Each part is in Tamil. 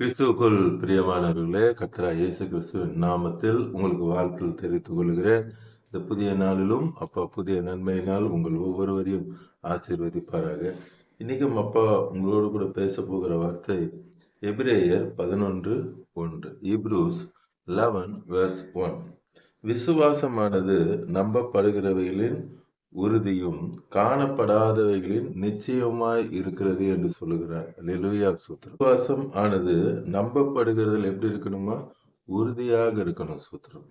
கிறிஸ்துவுக்குள் பிரியமானவர்களே, கர்த்தராகிய இயேசு கிறிஸ்துவின் நாமத்தில் உங்களுக்கு வாழ்த்துதல் தெரிவித்துக் கொள்கிறேன். இந்த புதிய நாளிலும் அப்பா புதிய நன்மையினால் உங்கள் ஒவ்வொருவரையும் ஆசீர்வதிப்பாராக. இன்னைக்கும் அப்பா உங்களோடு கூட பேச போகிற வார்த்தை எபிரேயர் 11:1, Hebrews 11:1. விசுவாசமானது நம்பப்படுகிறவைகளின் உறுதியும் காணப்படாதவைகளின் நிச்சயமாய் இருக்கிறது என்று சொல்லுகிறார். அல்லேலூயா, சூத்திரம். விசுவாசம் ஆனது நம்பப்படுகிறதுல எப்படி இருக்கணுமா? உறுதியாக இருக்கணும். சூத்திரம்.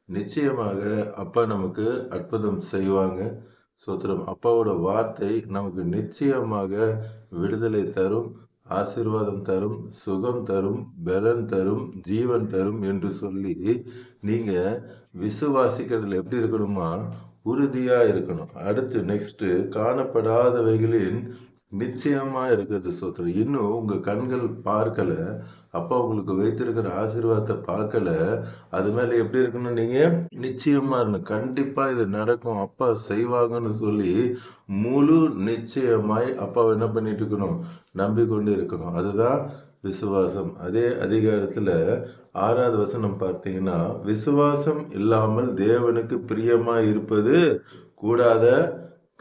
நிச்சயமாக அப்பா நமக்கு அற்புதம் செய்வாங்க. சூத்திரம். அப்பாவோட வார்த்தை நமக்கு நிச்சயமாக விடுதலை தரும், ஆசீர்வாதம் தரும், சுகம் தரும், பலன் தரும், ஜீவன் தரும் என்று சொல்லி நீங்க விசுவாசிக்கிறதுல எப்படி இருக்கணுமா? உறுதியா இருக்கணும். அடுத்து நெக்ஸ்ட், காணப்படாதவைகளின் நிச்சயமா இருக்கிறது. சோத்திரம். இன்னும் உங்க கண்கள் பார்க்கல, அப்பா உங்களுக்கு வைத்திருக்கிற ஆசீர்வாதத்தை பார்க்கல, அது மேல எப்படி இருக்கணும்? நீங்க நிச்சயமா இருக்கணும். கண்டிப்பா இது நடக்கும், அப்பா செய்வாங்கன்னு சொல்லி முழு நிச்சயமாய் அப்பாவை என்ன பண்ணிட்டு இருக்கணும்? நம்பிக்கொண்டு இருக்கணும். அதுதான் விசுவாசம். அதே அதிகாரத்துல 6வது வசனம் பார்த்தீங்கன்னா, விசுவாசம் இல்லாமல் தேவனுக்கு பிரியமாய் இருப்பது கூடாத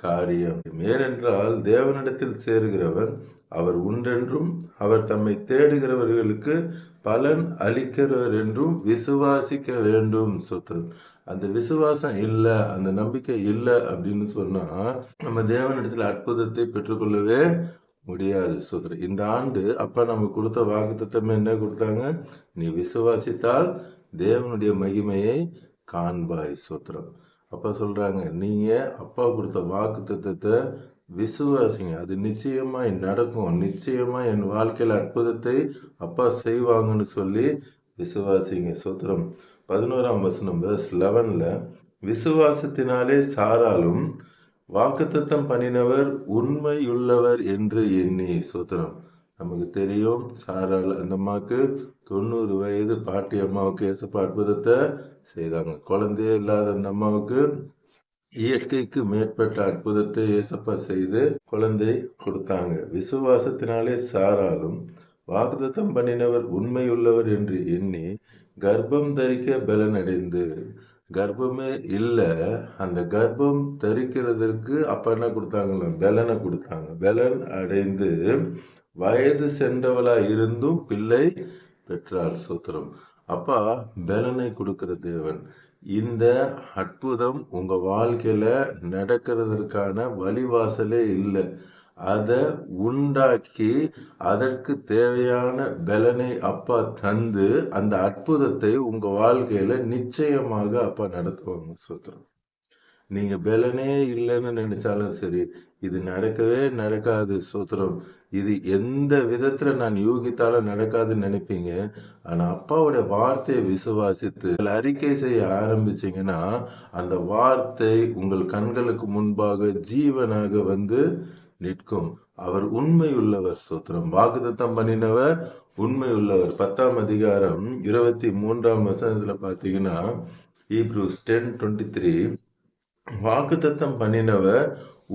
காரியம். ஏனென்றால் தேவனிடத்தில் சேருகிறவன் அவர் உண்டென்றும் அவர் தம்மை தேடுகிறவர்களுக்கு பலன் அளிக்கிறவர் என்றும் விசுவாசிக்க வேண்டும். சொத்தம். அந்த விசுவாசம் இல்லை, அந்த நம்பிக்கை இல்லை அப்படின்னு சொன்னா நம்ம தேவனிடத்தில் அற்புதத்தை பெற்றுக்கொள்ளவே முடியாது. சோதரர். இந்த ஆண்டு அப்பா நமக்கு கொடுத்த வாக்குத்தத்தம் என்ன கொடுத்தாங்க? நீ விசுவாசித்தால் தேவனுடைய மகிமையை காண்பாய். சோத்திரம். அப்பா சொல்றாங்க, நீங்க அப்பா கொடுத்த வாக்குத்தத்தத்தை விசுவாசிங்க, அது நிச்சயமாய் நடக்கும், நிச்சயமா என் வாழ்க்கையில அற்புதத்தை அப்பா செய்வாங்கன்னு சொல்லி விசுவாசிங்க. சோத்திரம். 11ஆம் வசனம் verse 11ல, விசுவாசத்தினாலே சாராலும் வாக்குத்தத்தம் பண்ணினவர் உண்மையுள்ளவர் என்று எண்ணி. சோத்திரம். நமக்கு தெரியும், சாரால் அந்த அம்மாவுக்கு 90 வயது, பாட்டி அம்மாவுக்கு ஏசப்பா அற்புதத்தை செய்தாங்க. குழந்தையே இல்லாத அந்த அம்மாவுக்கு இயற்கைக்கு மேற்பட்ட அற்புதத்தை ஏசப்பா செய்து குழந்தை கொடுத்தாங்க. விசுவாசத்தினாலே சாராலும் வாக்குத்தத்தம் பண்ணினவர் உண்மையுள்ளவர் என்று எண்ணி கர்ப்பம் தரிக்க பலனடைந்து, கர்ப்பமே இல்லை, அந்த கர்ப்பம் தரிக்கிறதற்கு அப்ப என்ன கொடுத்தாங்களா? பலனை கொடுத்தாங்க. பலன் அடைந்து வயது சென்றவளா இருந்தும் பிள்ளை பெற்றாள். சூத்திரம். அப்பா பலனை கொடுக்கிற தேவன். இந்த அற்புதம் உங்க வாழ்க்கையில நடக்கிறதற்கான வழிவாசலே இல்லை. அதை உண்டாக்கி அதற்கு தேவையான பலனை அப்பா தந்து அந்த அற்புதத்தை உங்க வாழ்க்கையில நிச்சயமாக அப்பா நடத்துவாங்க. சூத்திரம். நீங்க பலனே இல்லைன்னு நினைச்சாலும் சரி, இது நடக்கவே நடக்காது. சூத்திரம். இது எந்த விதத்துல நான் யூகித்தாலும் நடக்காதுன்னு நினைப்பீங்க. ஆனா அப்பாவுடைய வார்த்தையை விசுவாசித்து அறிக்கை செய்ய ஆரம்பிச்சீங்கன்னா அந்த வார்த்தை உங்கள் கண்களுக்கு முன்பாக ஜீவனாக வந்து நிற்கும். அவர் உண்மை உள்ளவர். சூத்திரம். வாக்குத்தத்தம் பண்ணினவர் உண்மை உள்ளவர். 10ஆம் அதிகாரம் 23ஆம் வசனத்துல பாத்தீங்கன்னா, Hebrews 10:23, வாக்குத்தத்தம் பண்ணினவர்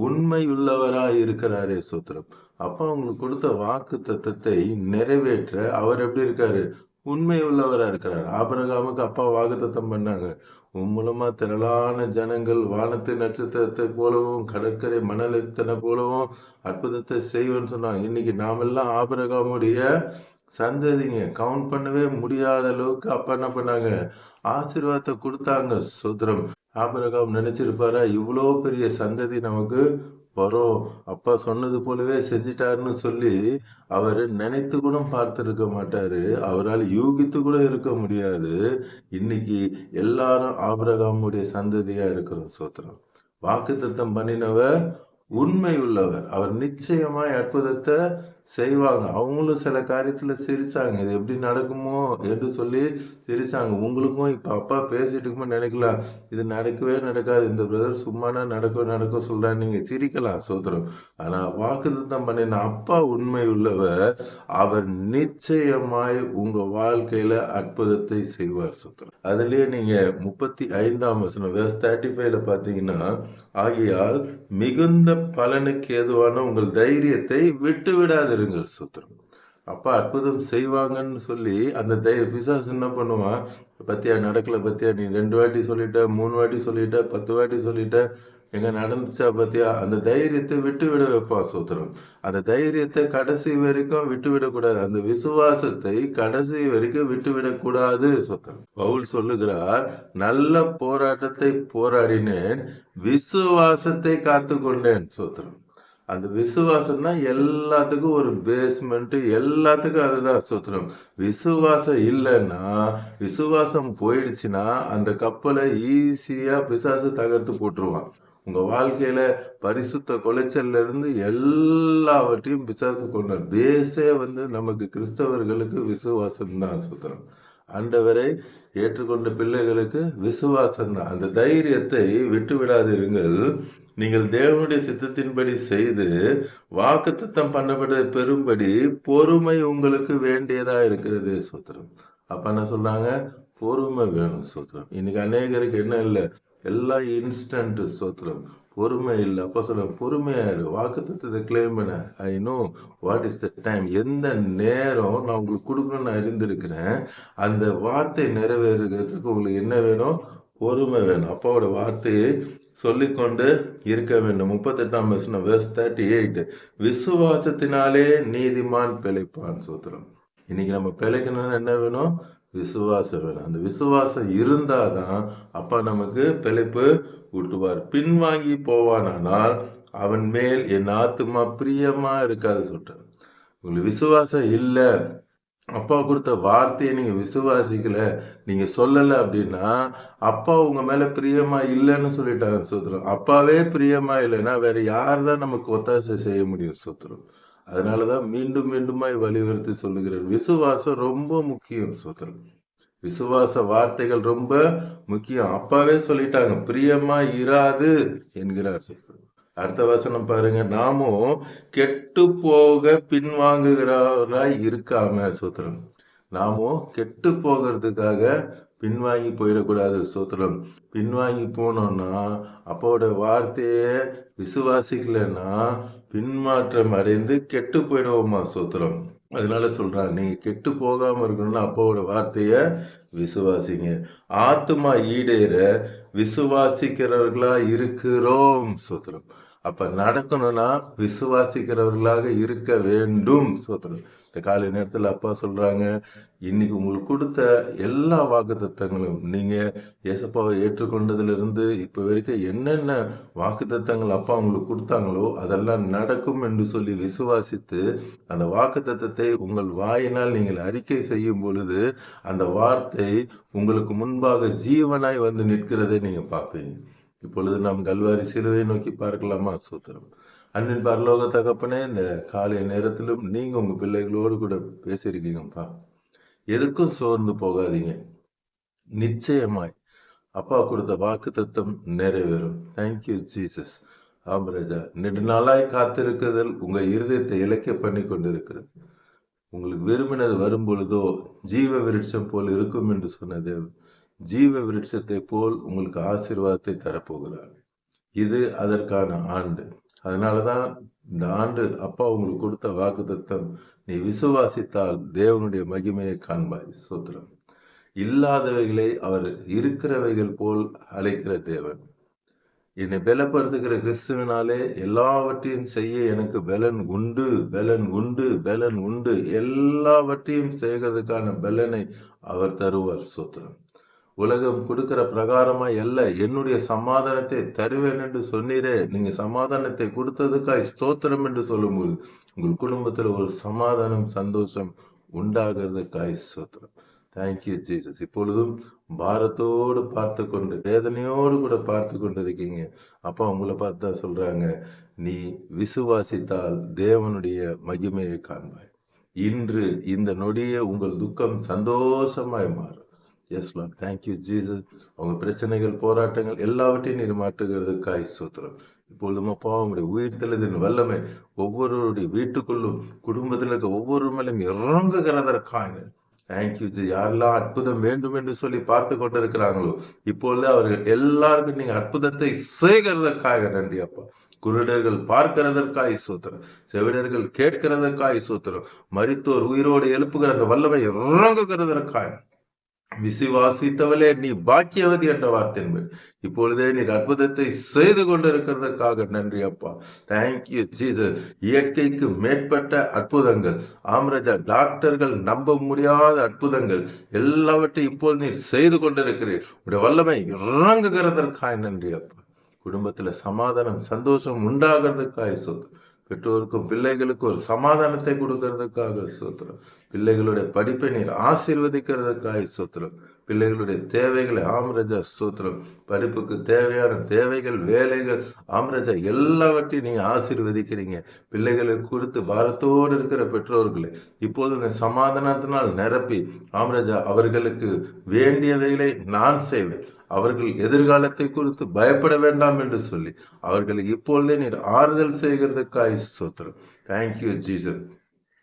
உண்மையுள்ளவராய் இருக்கிறாரே. சூத்திரம். அப்பா உங்களுக்கு கொடுத்த வாக்கு தத்தத்தை நிறைவேற்ற அவர் எப்படி இருக்காரு? உண்மை உள்ளவரா இருக்கிறார். ஆபிரகாமுக்கு அப்பா வாக்குத்தத்தம் பண்ணாங்க, உன் மூலமா திரளான ஜனங்கள் வானத்து நட்சத்திரத்தை போலவும் கடற்கரை மணலத்தனை போலவும் அற்புதத்தை செய்வேன்னு சொன்னாங்க. இன்னைக்கு நாமெல்லாம் ஆபிரகாமுடைய சந்ததிங்க. கவுண்ட் பண்ணவே முடியாத அளவுக்கு அப்பா என்ன பண்ணாங்க? ஆசீர்வாதத்தை கொடுத்தாங்க. சூத்திரம். ஆபிரகாம் நினைச்சிருப்பாரா இவ்வளோ பெரிய சந்ததி நமக்கு வரும், அப்பா சொன்னது போலவே செஞ்சிட்டாருன்னு சொல்லி அவர் நினைத்து கூட பார்த்திருக்க மாட்டாரு. அவரால் யூகித்து கூட இருக்க முடியாது. இன்னைக்கு எல்லாரும் ஆபிரகாமுடைய சந்ததியா இருக்கிறோம். சோத்திரம். வாக்குத்தத்தம் பண்ணினவர் உண்மை உள்ளவர். அவர் நிச்சயமாய் அற்புதத்தை செய்வாங்க. அவங்களும் சில காரியத்துல சிரிச்சாங்க, இது எப்படி நடக்குமோ என்று சொல்லி சிரிச்சாங்க. உங்களுக்கும் இப்ப அப்பா பேசிட்டு இருக்கும்போது நினைக்கலாம், இது நடக்கவே நடக்காது, இந்த பிரதர் சும்மானா நடக்க சொல்றான்னு நீங்க சிரிக்கலாம். சோதரம். ஆனா வாக்குத்தத்தம் பண்ணின அப்பா உண்மை உள்ளவர். அவர் நிச்சயமாய் உங்க வாழ்க்கையில அற்புதத்தை செய்வார். சோதரம். அதுலயே நீங்க 35ஆம் வசனம் verse 35ல பாத்தீங்கன்னா, ஆகையால் மிகுந்த பலனுக்கு ஏதுவான உங்கள் தைரியத்தை விட்டு விடாதிருங்கள். சூத்திரம். அப்பா அற்புதம் செய்வாங்கன்னு சொல்லி அந்த பிசாசு என்ன பண்ணுவான், பத்தியா நடக்கல பத்தியா, நீ 2 வாட்டி சொல்லிட்ட, 3 வாட்டி சொல்லிட்ட, 10 வாட்டி சொல்லிட்ட, எங்க நடந்துச்சா பத்தியா, அந்த தைரியத்தை விட்டு விட வைப்பான். சோத்திரம். அந்த தைரியத்தை கடைசி வரைக்கும் விட்டு விடக்கூடாது. அந்த விசுவாசத்தை கடைசி வரைக்கும் விட்டு விடக்கூடாது. சோத்திரம். பவுல் சொல்லுகிறார், நல்ல போராட்டத்தை போராடினேன், விசுவாசத்தை காத்து கொண்டேன். சோத்திரம். அந்த விசுவாசம் தான் எல்லாத்துக்கும் ஒரு பேஸ்மெண்ட், எல்லாத்துக்கும் அதுதான். சோத்திரம். விசுவாசம் இல்லைன்னா, விசுவாசம் போயிடுச்சுன்னா அந்த கப்பலை ஈஸியா பிசாசு தகர்த்து போட்டுருவான். உங்க வாழ்க்கையில பரிசுத்த கொலைச்சல்ல இருந்து எல்லாவற்றையும் பிசாசு கொண்ட பேஸே நமக்கு கிறிஸ்தவர்களுக்கு விசுவாசம் தான். சோத்திரம். ஆண்டவரை ஏற்றுக்கொண்ட பிள்ளைகளுக்கு விசுவாசம் தான். அந்த தைரியத்தை விட்டு விடாதிருங்கள். நீங்கள் தேவனுடைய சித்தத்தின்படி செய்து வாக்குத்தத்தம் பண்ணப்பட்டதை பெறும்படி பொறுமை உங்களுக்கு வேண்டியதா இருக்கிறது. சோத்திரம். அப்ப என்ன சொல்றாங்க, பொறுமை வேணும். சோத்திரம். இன்னைக்கு அநேகருக்கு என்ன இல்லை, எல்லாம் இன்ஸ்டன்ட். சோத்திரம். பொறுமை இல்லை. அப்ப சொல்ல பொறுமையாரு, வாக்குத்தத்தத்தை கிளைம் பண்ண, I know what is the time, எந்த நேரம் நான் உங்களுக்கு கொடுக்கணும்னு அறிந்திருக்கிறேன். அந்த வார்த்தை நிறைவேறுகிறதுக்கு உங்களுக்கு என்ன வேணும், பொறுமை வேணும். அப்பாவோட வார்த்தையை சொல்லிக்கொண்டு இருக்க வேண்டும். 38ஆம் வசனம் verse 38, விசுவாசத்தினாலே நீதிமான் பிழைப்பான். சோத்திரம். இன்னைக்கு நம்ம பிழைக்கணும்னு என்ன வேணும், விசுவாசம் வேணும். அந்த விசுவாசம் இருந்தாதான் அப்பா நமக்கு பிழைப்பு ஊட்டுவார். பின்வாங்கி போவானால் அவன் மேல் என் ஆத்துமா பிரியமா இருக்காது. சொல்றேன். உங்களுக்கு விசுவாசம் இல்லை, அப்பா கொடுத்த வார்த்தையை நீங்க விசுவாசிக்கல, நீங்க சொல்லல அப்படின்னா அப்பா உங்க மேல பிரியமா இல்லைன்னு சொல்லிட்டாங்க. சோத்திரம். அப்பாவே பிரியமா இல்லைன்னா வேற யார் தான் நமக்கு ஒத்தாசை செய்ய முடியும். சோத்திரம். அதனாலதான் மீண்டும் மீண்டுமாய் வலியுறுத்தி சொல்லுகிறேன், விசுவாசம் ரொம்ப முக்கியம். சோத்திரம். விசுவாச வார்த்தைகள் ரொம்ப முக்கியம். அப்பாவே சொல்லிட்டாங்க, பிரியமா இராது என்கிறார். அடுத்த வசனம் பாருங்க, நாமும் கெட்டு போக பின்வாங்குகிறவராய் இருக்காம. சோத்திரம். நாமும் கெட்டு போகிறதுக்காக பின்வாங்கி போயிடக்கூடாது. சோத்திரம். பின்வாங்கி போனோம்னா அப்போட வார்த்தையை விசுவாசிக்கலன்னா பின்மாற்றம் அடைந்து கெட்டு போயிடுவோமா. சோத்திரம். அதனால சொல்றாங்க, நீங்க கெட்டு போகாம இருக்கணும்னா அப்பாவோட வார்த்தைய விசுவாசிங்க. ஆத்துமா ஈடேற விசுவாசிக்கிறவர்களா இருக்கிறோம். சோத்திரம். அப்ப நடக்கணும்னா விசுவாசிக்கிறவர்களாக இருக்க வேண்டும். சோத்திரம். இந்த காலை நேரத்தில் அப்பா சொல்றாங்க, இன்னைக்கு உங்களுக்கு கொடுத்த எல்லா வாக்குத்தத்தங்களும், நீங்க ஏசப்பாவை ஏற்றுக்கொண்டதுல இருந்து இப்ப வரைக்கும் என்னென்ன வாக்குத்தத்தங்கள் அப்பா உங்களுக்கு கொடுத்தாங்களோ அதெல்லாம் நடக்கும் என்று சொல்லி விசுவாசித்து அந்த வாக்குத்தத்தத்தை உங்கள் வாயினால் நீங்கள் அறிக்கை செய்யும் பொழுது அந்த வார்த்தை உங்களுக்கு முன்பாக ஜீவனாய் நிற்கிறதை நீங்க பார்ப்பீங்க. இப்பொழுது நாம் கல்வாரி சிலுவை நோக்கி பார்க்கலாமா. சூத்திரம். அன்பின் பரலோக தகப்பனே, இந்த காலை நேரத்திலும் நீங்க உங்க பிள்ளைகளோடு கூட பேசியிருக்கீங்கப்பா. எதுக்கும் சோர்ந்து போகாதீங்க. நிச்சயமாய் அப்பா கொடுத்த வாக்குத்தத்தம் நிறைவேறும். Thank you Jesus. ஆமராஜா, நெடுநாளாய் காத்திருக்குதல் உங்க இருதயத்தை இலக்கிய பண்ணி கொண்டிருக்கிறது. உங்களுக்கு விரும்பினது வரும் பொழுதோ ஜீவ விருட்சம் போல் இருக்கும் என்று சொன்ன தேவன் ஜீவ விருட்சத்தை போல் உங்களுக்கு ஆசீர்வாதத்தை தரப்போகிறார். இது அதற்கான ஆண்டு. அதனாலதான் இந்த ஆண்டு அப்பா உங்களுக்கு கொடுத்த வாக்குத்தத்தம், நீ விசுவாசித்தால் தேவனுடைய மகிமையை காண்பாய். சோத்திரம். இல்லாதவைகளை அவர் இருக்கிறவைகள் போல் அழைக்கிற தேவன். என்னை பலப்படுத்துகிற கிறிஸ்துவினாலே எல்லாவற்றையும் செய்ய எனக்கு பலன் உண்டு, பலன் உண்டு, பலன் உண்டு. எல்லாவற்றையும் செய்கிறதுக்கான பலனை அவர் தருவார். சோத்திரம். உலகம் கொடுக்கிற பிரகாரமா அல்ல, என்னுடைய சமாதானத்தை தருவேன் என்று சொன்னீரே, நீங்க சமாதானத்தை கொடுத்ததுக்காய் ஸ்தோத்திரம் என்று சொல்லும்போது உங்கள் குடும்பத்தில் ஒரு சமாதானம், சந்தோஷம் உண்டாகிறதுக்காய் ஸ்தோத்திரம். Thank you Jesus. இப்பொழுதும் பாரத்தோடு பார்த்து கொண்டு, வேதனையோடு கூட பார்த்து கொண்டு இருக்கீங்க. அப்பா உங்களை பார்த்து தான் சொல்றாங்க, நீ விசுவாசித்தால் தேவனுடைய மகிமையை காண்பாய். இன்று இந்த நொடியே உங்கள் துக்கம் சந்தோஷமாய் மாறும். Yes Lord. Thank you Jesus. அவங்க பிரச்சனைகள், போராட்டங்கள் எல்லாவற்றையும் நீர் மாற்றுகிறதுக்காய் ஸ்தோத்திரம். இப்பொழுதும் அப்பா உங்களுடைய உயிர்த்தெழுதின் வல்லமை ஒவ்வொருவருடைய வீட்டுக்குள்ளும் குடும்பத்தில் இருக்க ஒவ்வொரு மேலும் இறங்குகிறதற்காக தேங்க்யூ. யாரெல்லாம் அற்புதம் வேண்டும் என்று சொல்லி பார்த்து கொண்டிருக்கிறாங்களோ இப்பொழுது அவர்கள் எல்லாருக்கும் நீங்க அற்புதத்தை செய்கிறதற்காக நன்றி அப்பா. குருடர்கள் பார்க்கிறதற்காய் ஸ்தோத்திரம், செவிடர்கள் கேட்கிறதற்காய் ஸ்தோத்திரம், மரித்தோர் உயிரோடு எழுப்புகிற அந்த வல்லமை இறங்குகிறதற்காய் விசுவாசித்தவளே நீ பாக்கியவதி என்ற வார்த்தையின் இப்பொழுதே நீர் அற்புதத்தை செய்து கொண்டிருக்கிறதுக்காக நன்றி அப்பா. Thank you Jesus. இயற்கைக்கு மேற்பட்ட அற்புதங்கள், ஆம்ரஜா டாக்டர்கள் நம்ப முடியாத அற்புதங்கள் எல்லாவற்றையும் இப்போது நீர் செய்து கொண்டிருக்கிறீர். உடைய வல்லமை இறங்குகிறதற்காக நன்றி அப்பா. குடும்பத்துல சமாதானம் சந்தோஷம் உண்டாகிறதுக்காக சொத்து, பெற்றோருக்கும் பிள்ளைகளுக்கு ஒரு சமாதானத்தை கொடுக்கறதுக்காக ஸ்தோத்திரம், பிள்ளைகளுடைய படிப்பை நீர் ஆசீர்வதிக்கிறதுக்காக ஸ்தோத்திரம், பிள்ளைகளுடைய தேவைகளை ஆம்ரஜா ஸ்தோத்திரம், படிப்புக்கு தேவையான தேவைகள் வேலைகள் ஆம்ரஜா எல்லாவற்றையும் நீங்க ஆசீர்வதிக்கிறீங்க. பிள்ளைகளை குறித்து பாரத்தோடு இருக்கிற பெற்றோர்களை இப்போது சமாதானத்தினால் நிரப்பி ஆம்ரஜா அவர்களுக்கு வேண்டியவைகளை நான் செய்வேன், அவர்கள் எதிர்காலத்தை குறித்து பயப்பட வேண்டாம் என்று சொல்லி அவர்களை இப்பொழுதே நீர் ஆறுதல் செய்கிறதுக்காய் ஸ்தோத்திரம். Thank you Jesus.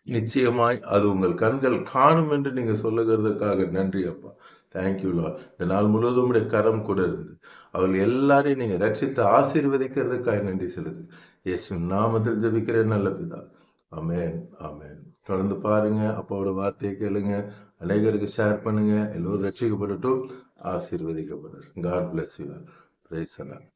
நிச்சயமாய் அது உங்கள் கண்கள் காணும் என்று நீங்க சொல்லுகிறதுக்காக நன்றி அப்பா. Thank you Lord. இந்த நாள் முழுவதும் உடைய கரம் கூட இருந்து அவர்கள் எல்லாரையும் நீங்க ரட்சித்து ஆசீர்வதிக்கிறதுக்காக நன்றி செலுத்து. இயேசு நாமத்தில் ஜெபிக்கிறேன் நல்ல பிதா. ஆமென் ஆமென். தொடர்ந்து பாருங்க, அப்பாவோட வார்த்தையை கேளுங்க, அநேகருக்கு ஷேர் பண்ணுங்க, எல்லோரும் ரட்சிக்கப்படட்டும், ஆசீர்வதிக்கப்படட்டும். God bless you. Praise the Lord.